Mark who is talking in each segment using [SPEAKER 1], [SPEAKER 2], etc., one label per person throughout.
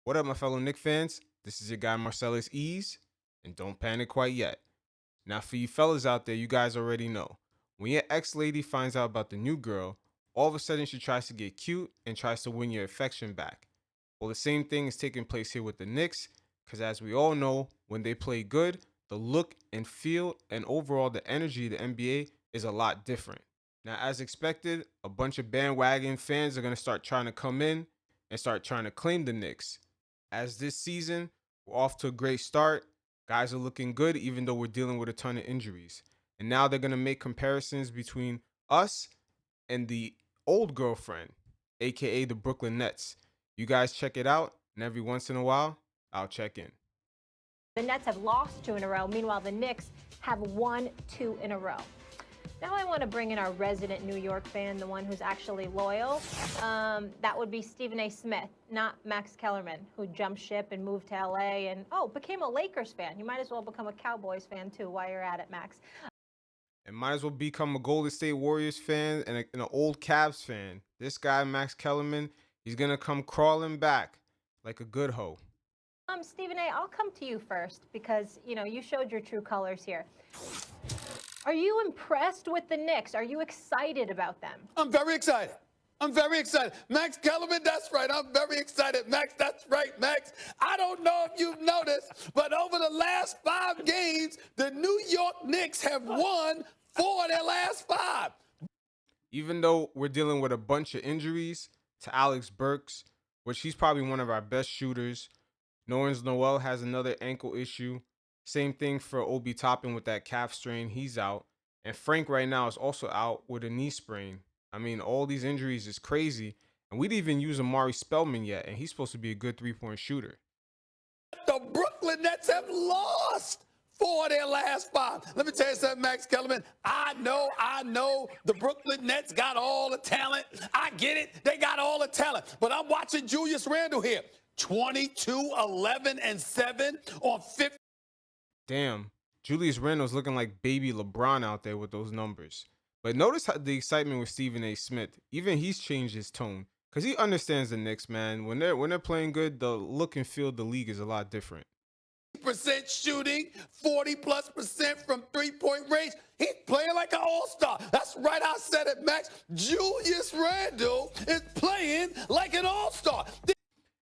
[SPEAKER 1] What up, my fellow Knicks fans? This is your guy Marcellus Ease, and don't panic quite yet. Now, for you fellas out there, you guys already know. When your ex-lady finds out about the new girl, all of a sudden she tries to get cute and tries to win your affection back. Well, the same thing is taking place here with the Knicks, because as we all know, when they play good, the look and feel and overall the energy of the NBA is a lot different. Now, as expected, a bunch of bandwagon fans are going to start trying to come in and start trying to claim the Knicks. As this season, we're off to a great start. Guys are looking good, even though we're dealing with a ton of injuries. And now they're going to make comparisons between us and the old girlfriend, aka the Brooklyn Nets. You guys check it out, and every once in a while, I'll check in.
[SPEAKER 2] The Nets have lost 2 in a row. Meanwhile, the Knicks have won 2 in a row. Now I want to bring in our resident New York fan, the one who's actually loyal. That would be Stephen A. Smith, not Max Kellerman, who jumped ship and moved to LA and, became a Lakers fan. You might as well become a Cowboys fan, too, while you're at it, Max.
[SPEAKER 1] And might as well become a Golden State Warriors fan and an old Cavs fan. This guy, Max Kellerman, he's going to come crawling back like a good hoe.
[SPEAKER 2] Stephen A., I'll come to you first because, you showed your true colors here. Are you impressed with the Knicks? Are you excited about them?
[SPEAKER 3] I'm very excited. I'm very excited. Max Kellerman, that's right. I'm very excited. Max, that's right, Max. I don't know if you've noticed, but over the last 5 games, the New York Knicks have won 4 of their last 5.
[SPEAKER 1] Even though we're dealing with a bunch of injuries to Alec Burks, which he's probably one of our best shooters. Nerlens Noel has another ankle issue. Same thing for Obi Toppin with that calf strain. He's out. And Frank right now is also out with a knee sprain. I mean, all these injuries is crazy. And we didn't even use Amari Spellman yet, and he's supposed to be a good three-point shooter.
[SPEAKER 3] The Brooklyn Nets have lost 4 of their last 5. Let me tell you something, Max Kellerman. I know the Brooklyn Nets got all the talent. I get it. They got all the talent. But I'm watching Julius Randle here. 22, 11, and 7 on 50.
[SPEAKER 1] Damn, Julius Randle's looking like baby LeBron out there with those numbers. But notice how the excitement with Stephen A. Smith. Even he's changed his tone because he understands the Knicks, man. When they're playing good, the look and feel of the league is a lot different.
[SPEAKER 3] Percent shooting, 40+% from three-point range. He's playing like an all-star. That's right, I said it, Max. Julius Randle is playing like an all-star.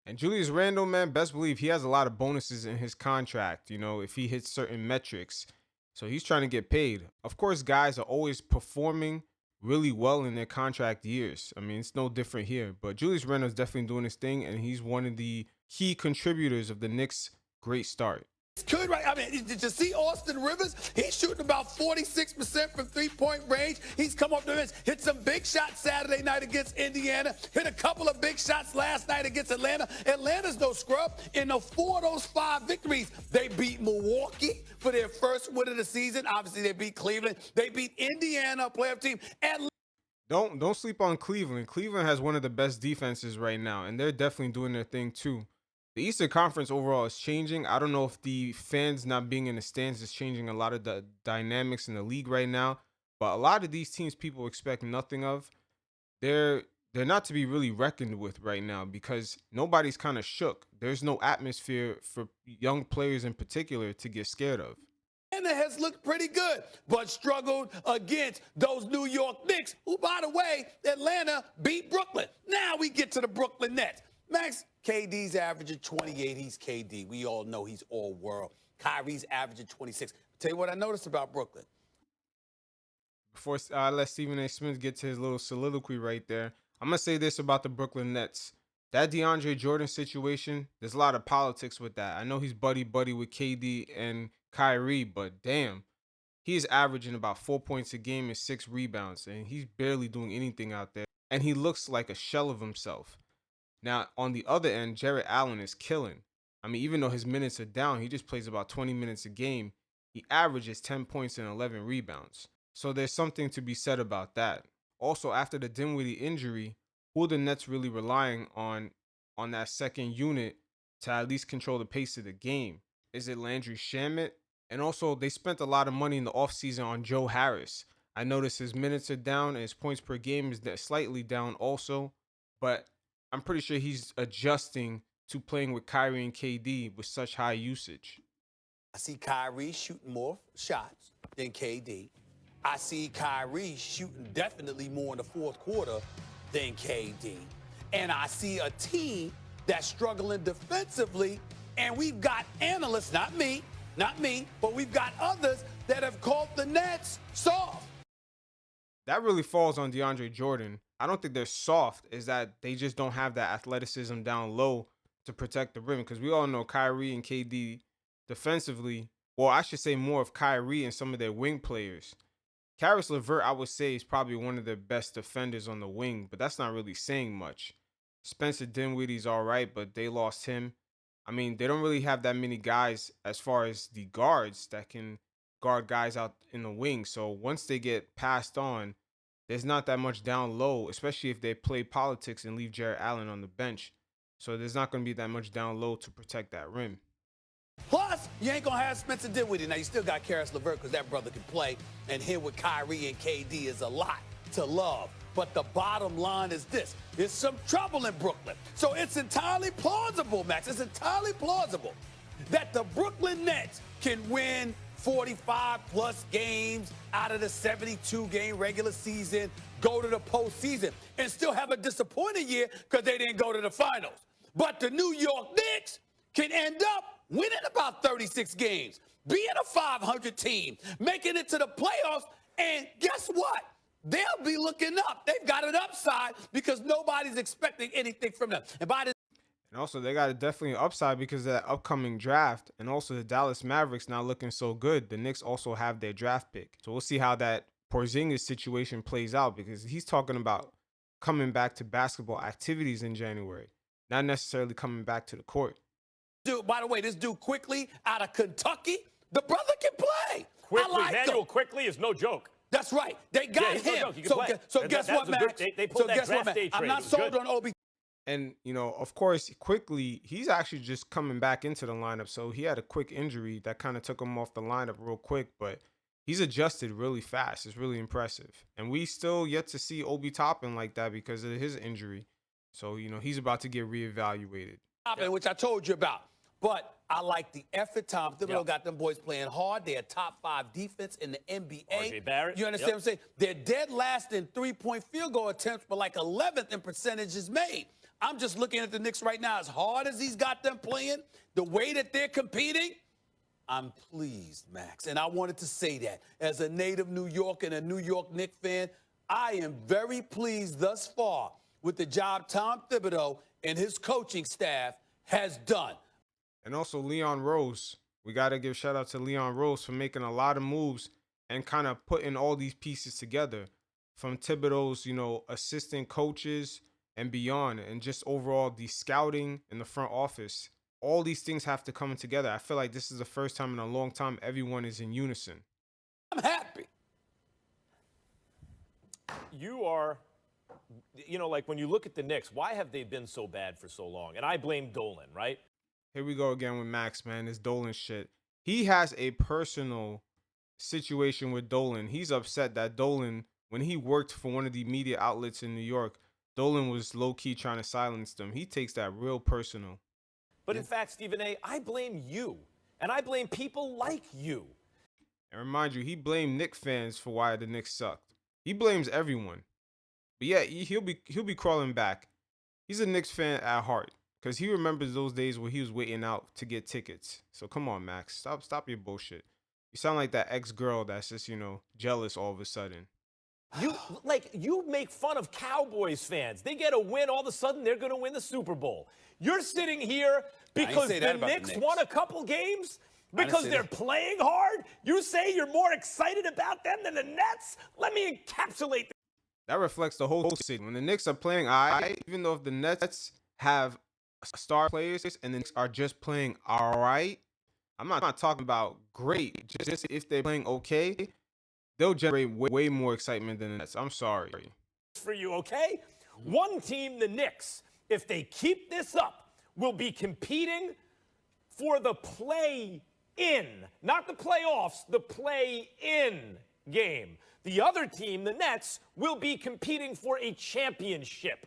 [SPEAKER 1] And Julius Randle, man, best believe he has a lot of bonuses in his contract, if he hits certain metrics. So he's trying to get paid. Of course, guys are always performing really well in their contract years. I mean, it's no different here. But Julius Randle is definitely doing his thing, and he's one of the key contributors of the Knicks' great start.
[SPEAKER 3] Good, right? I mean, did you see Austin Rivers? He's shooting about 46% from three-point range. He's come up the bench, hit some big shots Saturday night against Indiana, hit a couple of big shots last night against Atlanta. Atlanta's no scrub. In the 4 of those 5 victories, they beat Milwaukee for their first win of the season. Obviously, they beat Cleveland. They beat Indiana, a playoff team. And
[SPEAKER 1] Don't sleep on Cleveland. Cleveland has one of the best defenses right now, and they're definitely doing their thing too. The Eastern Conference overall is changing. I don't know if the fans not being in the stands is changing a lot of the dynamics in the league right now, but a lot of these teams people expect nothing of. They're not to be really reckoned with right now because nobody's kind of shook. There's no atmosphere for young players in particular to get scared of.
[SPEAKER 3] Atlanta has looked pretty good, but struggled against those New York Knicks, who, by the way, Atlanta beat Brooklyn. Now we get to the Brooklyn Nets. Max, KD's averaging 28. He's KD. We all know he's all world. Kyrie's averaging 26. Tell you what I noticed about Brooklyn.
[SPEAKER 1] Before I let Stephen A. Smith get to his little soliloquy right there, I'm going to say this about the Brooklyn Nets. That DeAndre Jordan situation, there's a lot of politics with that. I know he's buddy-buddy with KD and Kyrie, but damn, he is averaging about 4 points a game and 6 rebounds, and he's barely doing anything out there. And he looks like a shell of himself. Now, on the other end, Jarrett Allen is killing. I mean, even though his minutes are down, he just plays about 20 minutes a game. He averages 10 points and 11 rebounds. So there's something to be said about that. Also, after the Dinwiddie injury, who are the Nets really relying on that second unit to at least control the pace of the game? Is it Landry Shamet? And also, they spent a lot of money in the offseason on Joe Harris. I noticed his minutes are down and his points per game is slightly down also. But I'm pretty sure he's adjusting to playing with Kyrie and KD with such high usage?
[SPEAKER 3] I see Kyrie shooting more shots than KD. I see Kyrie shooting definitely more in the fourth quarter than KD. And I see a team that's struggling defensively, and we've got analysts, not me, but we've got others that have called the Nets soft.
[SPEAKER 1] That really falls on DeAndre Jordan. I don't think they're soft, is that they just don't have that athleticism down low to protect the rim, because we all know Kyrie and KD defensively, well, I should say more of Kyrie and some of their wing players. Karis LeVert, I would say, is probably one of their best defenders on the wing, but that's not really saying much. Spencer Dinwiddie's all right, but they lost him. I mean, they don't really have that many guys as far as the guards that can guard guys out in the wing. So once they get passed on, there's not that much down low, especially if they play politics and leave Jarrett Allen on the bench. So there's not going to be that much down low to protect that rim.
[SPEAKER 3] Plus, you ain't going to have Spencer Dinwiddie. Now, you still got Karis LeVert because that brother can play. And here with Kyrie and KD is a lot to love. But the bottom line is this. There's some trouble in Brooklyn. So it's entirely plausible, Max. It's entirely plausible that the Brooklyn Nets can win 45-plus games out of the 72-game regular season, go to the postseason, and still have a disappointing year because they didn't go to the finals. But the New York Knicks can end up winning about 36 games, being a 500 team, making it to the playoffs, and guess what? They'll be looking up. They've got an upside because nobody's expecting anything from them. And by the
[SPEAKER 1] And also, they got definitely an upside because of that upcoming draft. And also, the Dallas Mavericks not looking so good. The Knicks also have their draft pick. So we'll see how that Porzingis situation plays out, because he's talking about coming back to basketball activities in January, not necessarily coming back to the court.
[SPEAKER 3] dude, by the way, this dude Quickley out of Kentucky, the brother can play.
[SPEAKER 4] Quickley,
[SPEAKER 3] I like
[SPEAKER 4] Immanuel
[SPEAKER 3] him.
[SPEAKER 4] Quickley is no joke.
[SPEAKER 3] That's right. They got
[SPEAKER 4] Yeah, he's no
[SPEAKER 3] him.
[SPEAKER 4] joke. He can play.
[SPEAKER 3] So
[SPEAKER 4] That-
[SPEAKER 3] guess
[SPEAKER 4] that's
[SPEAKER 3] what,
[SPEAKER 4] a good-
[SPEAKER 3] Max?
[SPEAKER 4] they pulled that
[SPEAKER 3] guess what,
[SPEAKER 4] draft
[SPEAKER 3] Max?
[SPEAKER 4] day
[SPEAKER 3] I'm
[SPEAKER 4] trade.
[SPEAKER 3] not
[SPEAKER 4] It was
[SPEAKER 3] sold
[SPEAKER 4] good.
[SPEAKER 3] on Obi.
[SPEAKER 1] And, you know, of course, Quickley, he's actually just coming back into the lineup. So he had a quick injury that kind of took him off the lineup real quick, but he's adjusted really fast. It's really impressive. And we still yet to see Obi Toppin like that because of his injury. So, you know, he's about to get reevaluated.
[SPEAKER 3] Which I told you about. But I like the effort. Tom Thibodeau
[SPEAKER 4] Yep.
[SPEAKER 3] got them boys playing hard. They're a top 5 defense in the NBA.
[SPEAKER 4] RJ Barrett.
[SPEAKER 3] You understand what I'm saying? They're dead last in three-point field goal attempts, but like 11th in percentages made. I'm just looking at the Knicks right now. As hard as he's got them playing, the way that they're competing, I'm pleased, Max. And I wanted to say that. As a native New Yorker and a New York Knicks fan, I am very pleased thus far with the job Tom Thibodeau and his coaching staff has done.
[SPEAKER 1] And also Leon Rose. We got to give shout out to Leon Rose for making a lot of moves and kind of putting all these pieces together from Thibodeau's, you know, assistant coaches and beyond, and just overall the scouting in the front office. All these things have to come together. I feel like this is the first time in a long time everyone is in unison.
[SPEAKER 3] I'm happy.
[SPEAKER 4] You are, you know, like when you look at the Knicks, why have they been so bad for so long? And I blame Dolan, right?
[SPEAKER 1] Here we go again with Max, man. This Dolan shit. He has a personal situation with Dolan. He's upset that Dolan, when he worked for one of the media outlets in New York, Dolan was low-key trying to silence them. He takes that real personal.
[SPEAKER 4] But in fact, Stephen A., I blame you. And I blame people like you.
[SPEAKER 1] And remind you, he blamed Knicks fans for why the Knicks sucked. He blames everyone. But yeah, he'll be crawling back. He's a Knicks fan at heart, because he remembers those days where he was waiting out to get tickets. So come on, Max. Stop your bullshit. You sound like that ex-girl that's just, you know, jealous all of a sudden.
[SPEAKER 4] You make fun of Cowboys fans. They get a win, all of a sudden they're going to win the Super Bowl. You're sitting here because
[SPEAKER 3] say
[SPEAKER 4] the
[SPEAKER 3] that about the
[SPEAKER 4] Knicks
[SPEAKER 3] Knicks.
[SPEAKER 4] won a couple games?
[SPEAKER 3] didn't
[SPEAKER 4] Because
[SPEAKER 3] say
[SPEAKER 4] they're
[SPEAKER 3] that.
[SPEAKER 4] playing hard? You say you're more excited about them than the Nets? Let me encapsulate
[SPEAKER 1] That reflects the whole city. When the Knicks are playing all right, even though if the Nets have star players and the Knicks are just playing all right, I'm not talking about great. Just if they're playing okay, they'll generate way more excitement than the Nets. I'm sorry.
[SPEAKER 4] for you, okay? One team, the Knicks, if they keep this up, will be competing for the play-in, not the playoffs, the play-in game. The other team, the Nets, will be competing for a championship.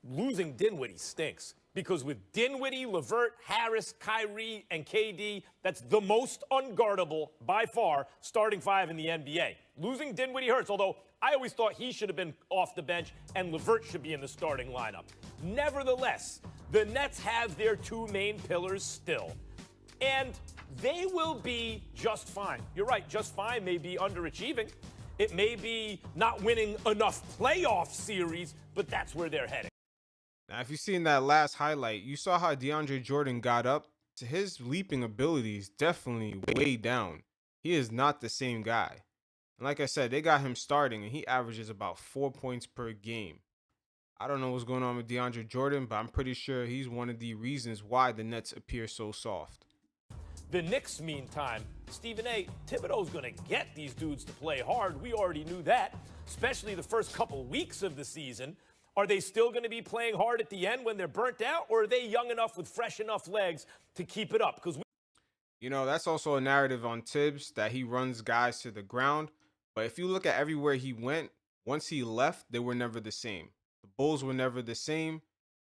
[SPEAKER 4] Losing Dinwiddie stinks. Because with Dinwiddie, LeVert, Harris, Kyrie, and KD, that's the most unguardable, by far, starting five in the NBA. Losing Dinwiddie hurts, although I always thought he should have been off the bench and LeVert should be in the starting lineup. Nevertheless, the Nets have their two main pillars still. And they will be just fine. You're right, just fine may be underachieving. It may be not winning enough playoff series, but that's where they're heading.
[SPEAKER 1] Now, if you've seen that last highlight, you saw how DeAndre Jordan got up. His leaping abilities definitely way down. He is not the same guy. And like I said, they got him starting, and he averages about 4 points per game. I don't know what's going on with DeAndre Jordan, but I'm pretty sure he's one of the reasons why the Nets appear so soft.
[SPEAKER 4] The Knicks, meantime, Stephen A. Thibodeau's going to get these dudes to play hard. We already knew that, especially the first couple weeks of the season. Are they still going to be playing hard at the end when they're burnt out, or are they young enough with fresh enough legs to keep it up? Because
[SPEAKER 1] you know, that's also a narrative on Tibbs that he runs guys to the ground. But if you look at everywhere he went, once he left, they were never the same. The Bulls were never the same.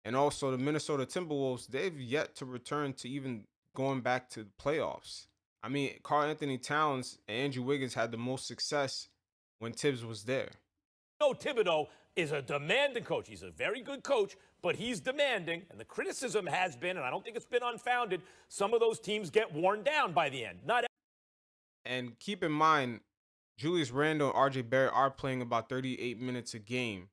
[SPEAKER 1] And also the Minnesota Timberwolves, they've yet to return to even going back to the playoffs. I mean, Karl Anthony Towns and Andrew Wiggins had the most success when Tibbs was there.
[SPEAKER 4] Thibodeau is a demanding coach. He's a very good coach, but he's demanding. And the criticism has been, and I don't think it's been unfounded, some of those teams get worn down by the end.
[SPEAKER 1] And keep in mind, Julius Randle and RJ Barrett are playing about 38 minutes a game.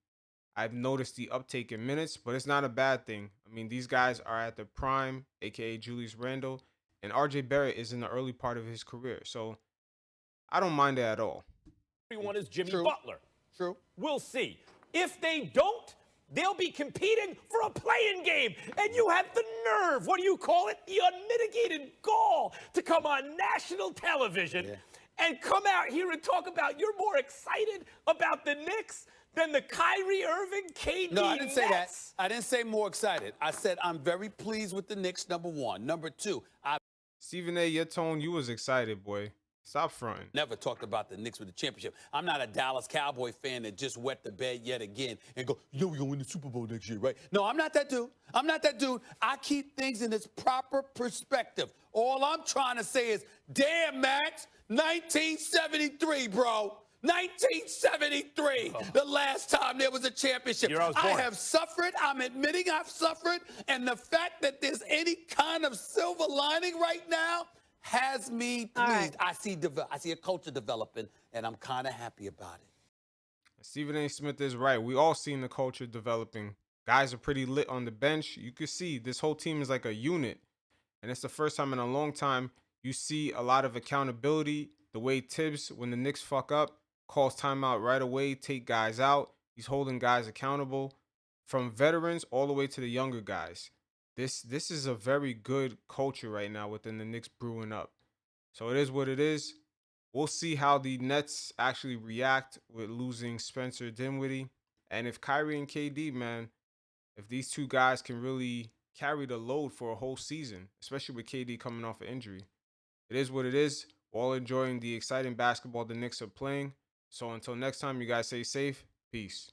[SPEAKER 1] I've noticed the uptake in minutes, but it's not a bad thing. I mean, these guys are at their prime, a.k.a. Julius Randle, and RJ Barrett is in the early part of his career. So I don't mind it at all.
[SPEAKER 4] Everyone is Jimmy
[SPEAKER 3] True.
[SPEAKER 4] Butler.
[SPEAKER 3] True.
[SPEAKER 4] We'll see. If they don't, they'll be competing for a play-in game. And you have the nerve, what do you call it? The unmitigated gall to come on national television and come out here and talk about you're more excited about the Knicks than the Kyrie Irving, KD
[SPEAKER 3] No, I didn't say that.
[SPEAKER 4] Nets.
[SPEAKER 3] I didn't say more excited. I said I'm very pleased with the Knicks, number one. Number two, I
[SPEAKER 1] Stephen A., your tone, you was excited, boy. Stop fronting.
[SPEAKER 3] never talked about the Knicks with the championship. I'm not a Dallas Cowboy fan that just wet the bed yet again and go, yo, we're going to win the Super Bowl next year, right? No, I'm not that dude. I'm not that dude. I keep things in its proper perspective. All I'm trying to say is, damn, Max, 1973, bro. 1973, the last time there was a championship.
[SPEAKER 4] I was
[SPEAKER 3] I
[SPEAKER 4] born.
[SPEAKER 3] have suffered. I'm admitting I've suffered. And the fact that there's any kind of silver lining right now has me pleased.
[SPEAKER 2] right.
[SPEAKER 3] I see a culture developing, and I'm kind of happy about it.
[SPEAKER 1] Stephen A. Smith is right. We all seen the culture developing. Guys are pretty lit on the bench. You can see this whole team is like a unit. And it's the first time in a long time you see a lot of accountability. The way Tibbs, when the Knicks fuck up, calls timeout right away, take guys out. He's holding guys accountable from veterans all the way to the younger guys. This is a very good culture right now within the Knicks brewing up. So it is what it is. We'll see how the Nets actually react with losing Spencer Dinwiddie. And if Kyrie and KD, man, if these two guys can really carry the load for a whole season, especially with KD coming off an injury. It is what it is. We're all enjoying the exciting basketball the Knicks are playing. So until next time, you guys stay safe. Peace.